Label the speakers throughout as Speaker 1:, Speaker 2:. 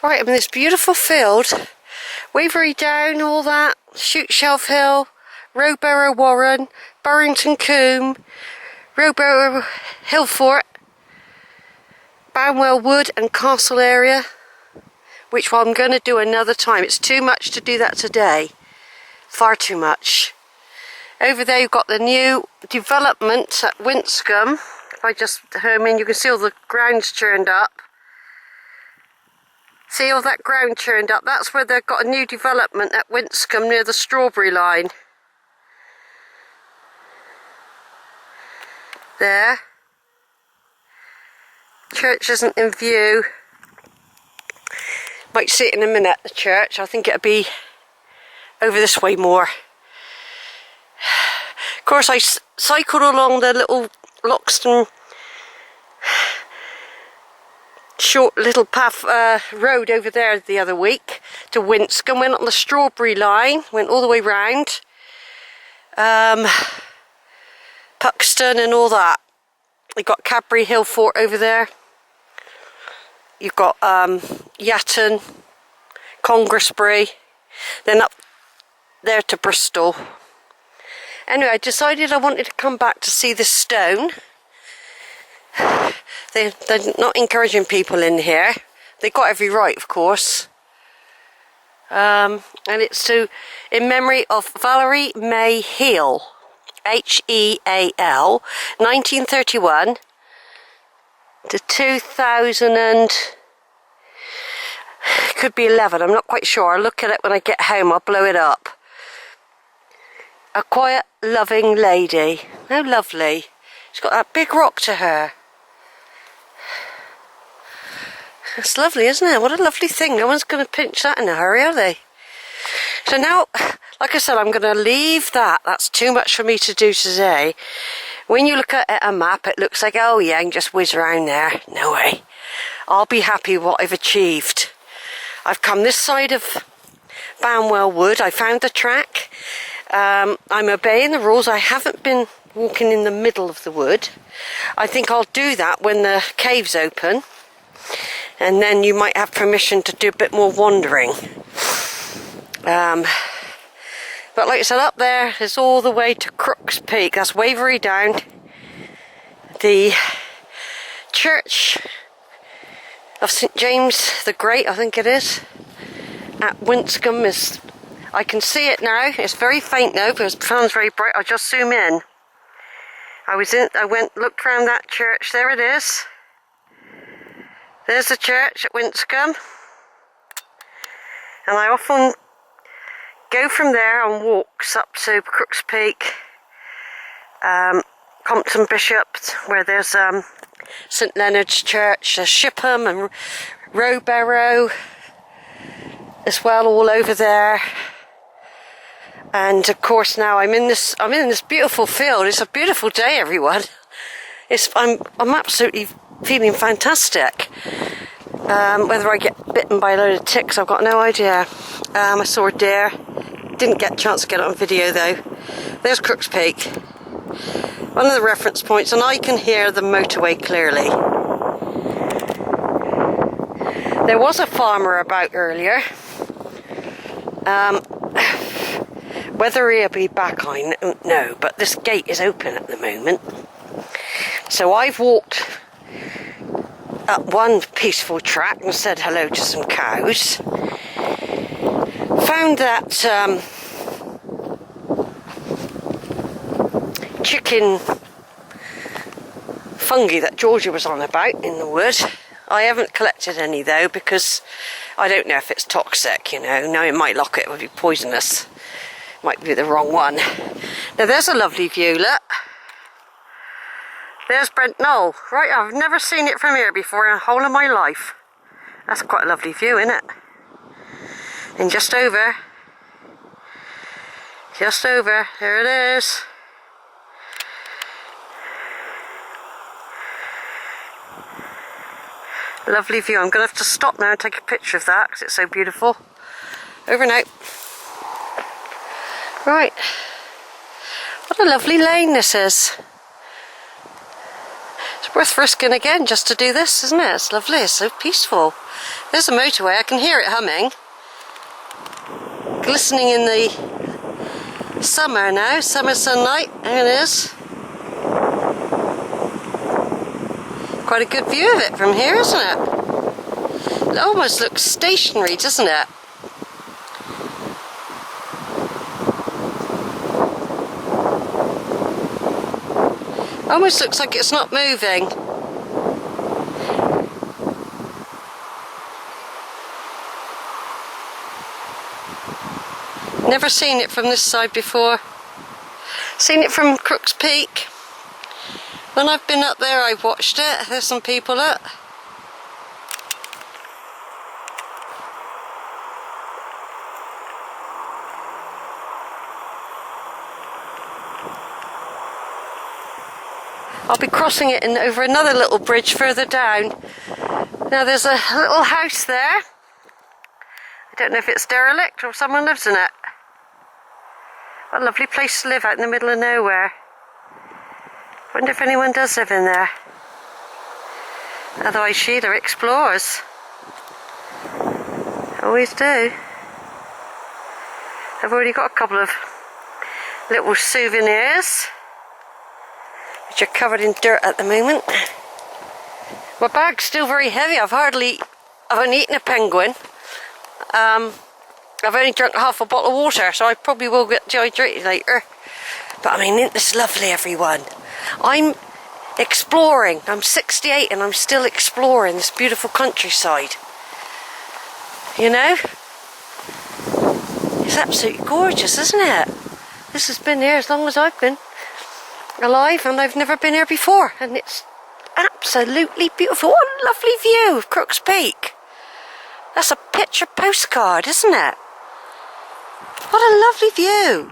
Speaker 1: Right, I'm in this beautiful field. Waverley Down, all that. Shoot Shelf Hill, Rowbarrow Warren, Burrington Combe, Rowbarrow Hill Fort, Banwell Wood and Castle area, which I'm going to do another time. It's too much to do that today. Far too much. Over there you've got the new development at Winscombe. If I just home in, you can see all the ground's churned up. See all that ground churned up? That's where they've got a new development at Winscombe near the strawberry line. There. Church isn't in view. Might see it in a minute, the church. I think it'll be over this way more. Of course, I cycled along the little Loxton short little path road over there the other week to Winscombe. Went on the strawberry line, went all the way round Puxton and all that. You've got Cadbury Hill Fort over there. You've got Hutton, Congresbury, then up there to Bristol. Anyway, I decided I wanted to come back to see this stone. They're not encouraging people in here. They've got every right, of course. And it's in memory of Valerie May Heal, H-E-A-L, 1931 to 2000 and... could be 11, I'm not quite sure. I'll look at it when I get home, I'll blow it up. A quiet, loving lady. How lovely. She's got that big rock to her. It's lovely, isn't it? What a lovely thing. No one's going to pinch that in a hurry, are they? So now, like I said, I'm going to leave that. That's too much for me to do today. When you look at a map, it looks like, oh yeah, I can just whiz around there. No way. I'll be happy with what I've achieved. I've come this side of Banwell Wood. I found the track. I'm obeying the rules. I haven't been walking in the middle of the wood. I think I'll do that when the cave's open. And then you might have permission to do a bit more wandering. But like I said, up there is all the way to Crooks Peak. That's Waverley Down. The church of St James the Great, I think it is, at Winscombe is... I can see it now. It's very faint though, but it sounds very bright. I'll just zoom in. I looked around that church. There it is. There's the church at Winscombe. And I often go from there on walks up to Crooks Peak, Compton Bishop, where there's St Leonard's Church, there's Shipham and Rowbarrow as well, all over there. And of course now I'm in this beautiful field. It's a beautiful day, everyone. I'm absolutely feeling fantastic. Whether I get bitten by a load of ticks, I've got no idea. I saw a deer. Didn't get a chance to get it on video though. There's Crooks Peak. One of the reference points, and I can hear the motorway clearly. There was a farmer about earlier. Whether he'll be back, I don't know, but this gate is open at the moment. So I've walked up one peaceful track and said hello to some cows. Found that chicken fungi that Georgia was on about in the wood. I haven't collected any though, because I don't know if it's toxic, you know. Now it might lock it would be poisonous. Might be the wrong one. Now there's a lovely view, look. There's Brent Knoll. Right, I've never seen it from here before in the whole of my life. That's quite a lovely view, isn't it? And just over, there it is. Lovely view. I'm going to have to stop now and take a picture of that because it's so beautiful. Over and out. Right. What a lovely lane this is. It's Worth risking again just to do this, isn't it? It's lovely, it's so peaceful. There's a motorway, I can hear it humming. Glistening in the summer now, summer sunlight, there it is. Quite a good view of it from here, isn't it? It almost looks stationary, doesn't it? Almost looks like it's not moving. Never seen it from this side before. Seen it from Crook's Peak. When I've been up there I've watched it. There's some people up. I'll be crossing it over another little bridge further down. Now there's a little house there. I don't know if it's derelict or someone lives in it. What a lovely place to live out in the middle of nowhere. Wonder if anyone does live in there. Otherwise Sheila explores. Always do. I've already got a couple of little souvenirs, which are covered in dirt at the moment. My bag's still very heavy. I've only eaten a penguin. I've only drunk half a bottle of water, so I probably will get dehydrated later. But I mean, isn't this lovely, everyone? I'm exploring. I'm 68 and I'm still exploring this beautiful countryside. You know? It's absolutely gorgeous, isn't it? This has been here as long as I've been alive, and I've never been here before, and it's absolutely beautiful. What a lovely view of Crook's Peak. That's a picture postcard, isn't it? What a lovely view.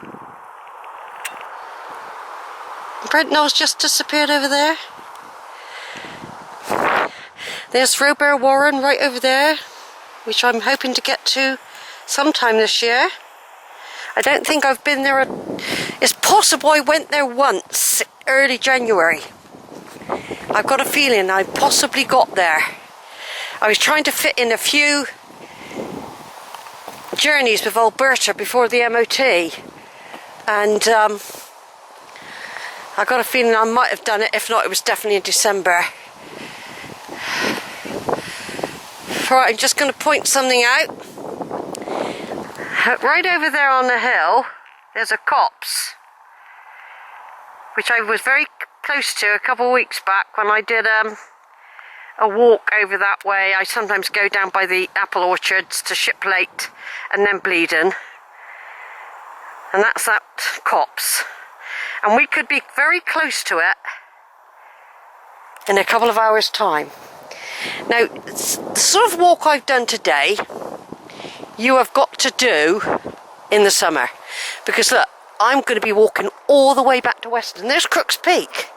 Speaker 1: Brentnall's just disappeared over there. There's Robear Warren right over there, which I'm hoping to get to sometime this year. I don't think I've been there. It's possible I went there once, early January. I've got a feeling I possibly got there. I was trying to fit in a few journeys with Alberta before the MOT, and I got a feeling I might have done it. If not, it was definitely in December. Right, I'm just going to point something out. Right over there on the hill, there's a copse, which I was very close to a couple of weeks back when I did a walk over that way. I sometimes go down by the apple orchards to Shiplake and then Bleeden, and that's that copse. And we could be very close to it in a couple of hours' time. Now, the sort of walk I've done today, you have got to do in the summer, because look, I'm going to be walking all the way back to Weston. There's Crook's Peak,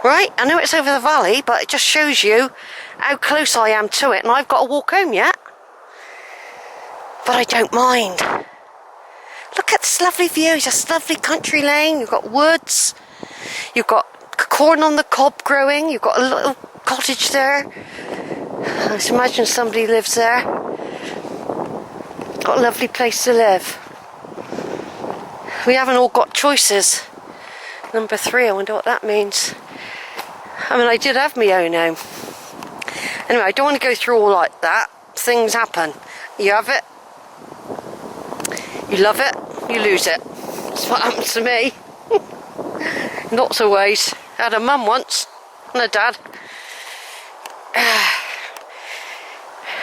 Speaker 1: right? I know it's over the valley, but it just shows you how close I am to it, and I've got to walk home yet, but I don't mind. Look at this lovely view. It's just lovely country lane. You've got woods, you've got corn on the cob growing, you've got a little cottage there. I just imagine somebody lives there. Got a lovely place to live. We haven't all got choices. Number 3, I wonder what that means. I mean, I did have my own home. Anyway, I don't want to go through all like that. Things happen. You have it, you love it, you lose it. That's what happens to me. In lots of ways. I had a mum once, and a dad.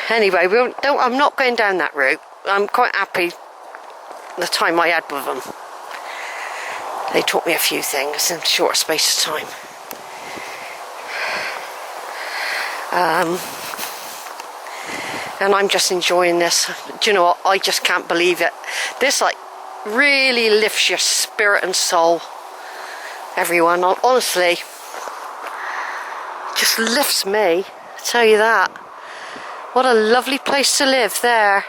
Speaker 1: Anyway, I'm not going down that route. I'm quite happy the time I had with them. They taught me a few things in a short space of time. And I'm just enjoying this. Do you know what? I just can't believe it. This like really lifts your spirit and soul. Everyone, honestly, just lifts me. I tell you that. What a lovely place to live there.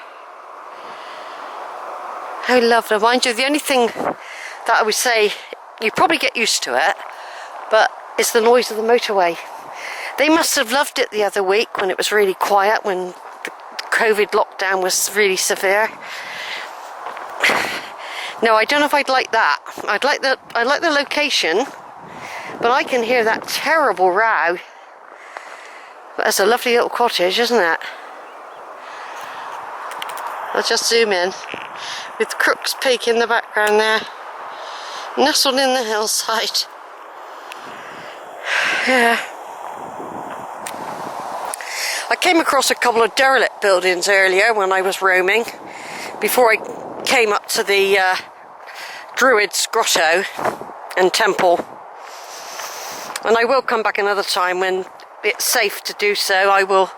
Speaker 1: How lovely. Mind you, the only thing that I would say, you probably get used to it, but it's the noise of the motorway. They must have loved it the other week when it was really quiet, when the COVID lockdown was really severe. No, I don't know if I'd like that. I like the location, but I can hear that terrible row. But it's a lovely little cottage, isn't it? I'll just zoom in with Crook's Peak in the background there, nestled in the hillside. Yeah. I came across a couple of derelict buildings earlier when I was roaming, before I came up to the Druids Grotto and Temple. And I will come back another time when it's safe to do so. I will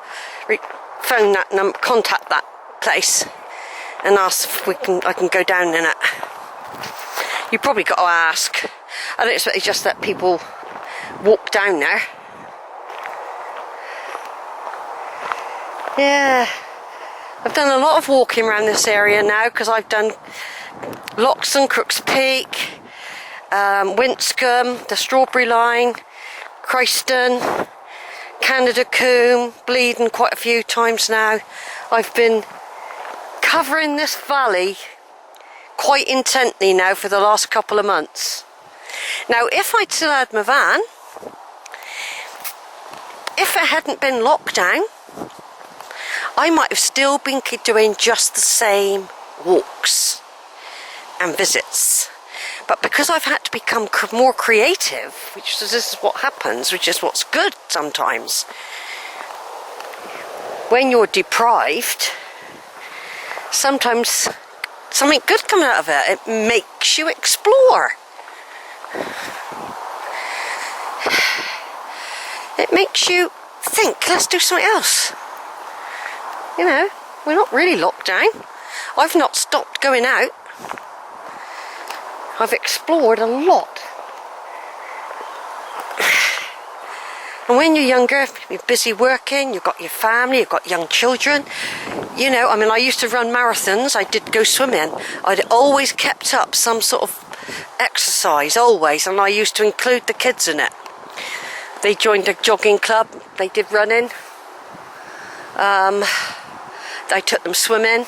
Speaker 1: phone that number, contact that place, and ask if I can go down in it. You probably got to ask. I don't expect you just let people walk down there. Yeah, I've done a lot of walking around this area now, because I've done Loxton, Crook's Peak, Winscombe, the Strawberry Line, Christon, Canada Coombe, Bleedon quite a few times now. I've been covering this valley quite intently now for the last couple of months. Now, if I'd still had my van, if it hadn't been locked down, I might have still been doing just the same walks and visits. But because I've had to become more creative, which this is what happens, which is what's good sometimes, when you're deprived, sometimes something good comes out of it. It makes you explore. It makes you think, let's do something else. You know, we're not really locked down. I've not stopped going out. I've explored a lot. And when you're younger, you're busy working, you've got your family, you've got young children. You know, I mean, I used to run marathons, I did go swimming. I'd always kept up some sort of exercise, always, and I used to include the kids in it. They joined a jogging club, they did running. I took them swimming.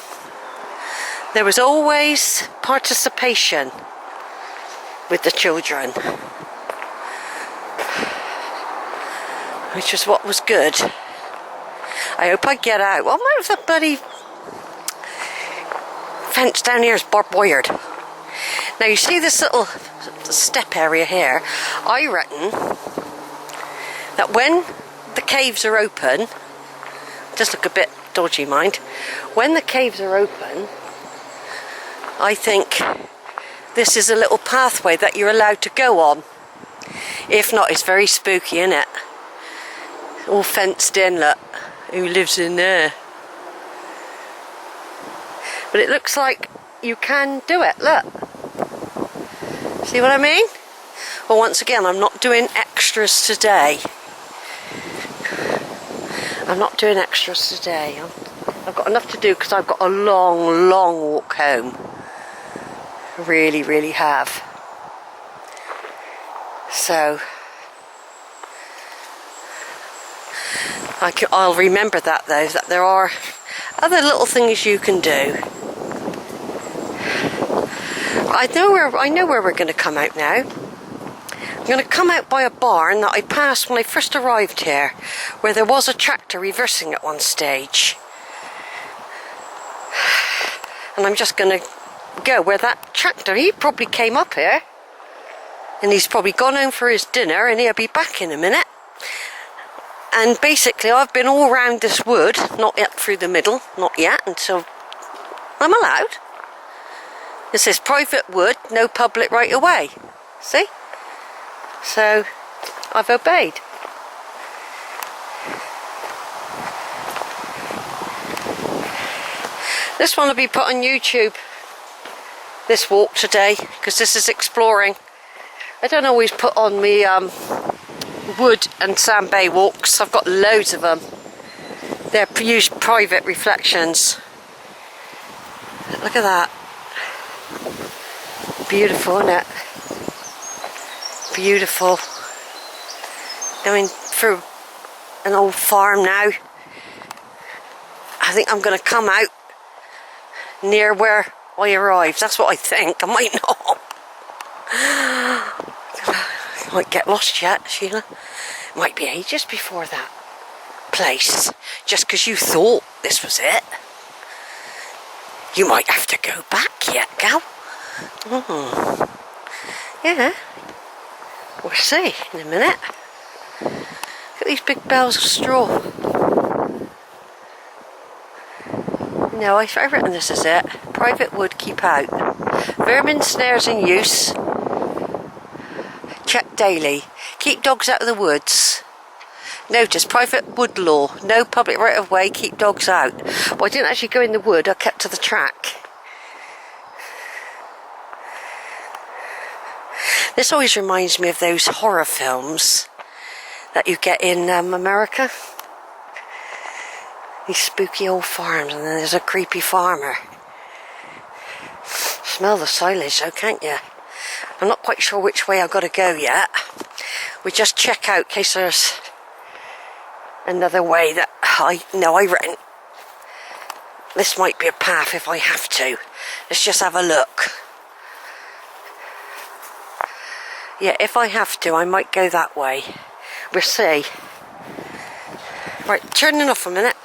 Speaker 1: There was always participation with the children, which was what was good. I hope I get out. Well, what if the bloody fence down here is barbed wired? Now you see this little step area here. I reckon that when the caves are open, just look a bit dodgy, mind. When the caves are open, I think this is a little pathway that you're allowed to go on. If not, it's very spooky, isn't it? All fenced in, look. Who lives in there? But it looks like you can do it, look. See what I mean? Well, once again, I'm not doing extras today. I'm not doing extras today. I've got enough to do because I've got a long, long walk home. I really, really have. So I'll remember that, though, that there are other little things you can do. I know where we're going to come out now. I'm going to come out by a barn that I passed when I first arrived here, where there was a tractor reversing at one stage. And I'm just going to go where that tractor, he probably came up here, and he's probably gone home for his dinner, and he'll be back in a minute. And basically I've been all round this wood, not yet through the middle, not yet, until I'm allowed. This is private wood, no public right away. See? So I've obeyed. This one will be put on YouTube, this walk today, because this is exploring. I don't always put on me wood and sand bay walks. I've got loads of them. They're used private reflections. Look at that. Beautiful, isn't it? Beautiful. Going through an old farm now. I think I'm going to come out near where I arrived. That's what I think. I might not. I might get lost yet, Sheila. It might be ages before that place. Just because you thought this was it. You might have to go back yet, gal. Yeah. We'll see in a minute. Look at these big bales of straw. No, I've written this as it. Private wood, keep out. Vermin snares in use. Check daily. Keep dogs out of the woods. Notice, private wood law. No public right of way, keep dogs out. Well, I didn't actually go in the wood, I kept to the track. This always reminds me of those horror films that you get in America. These spooky old farms, and then there's a creepy farmer. Smell the silage though, can't you? I'm not quite sure which way I've got to go yet. We just check out in case there's another way that I reckon this might be a path if I have to. Let's just have a look. Yeah, if I have to, I might go that way. We'll see. Right, turning off a minute.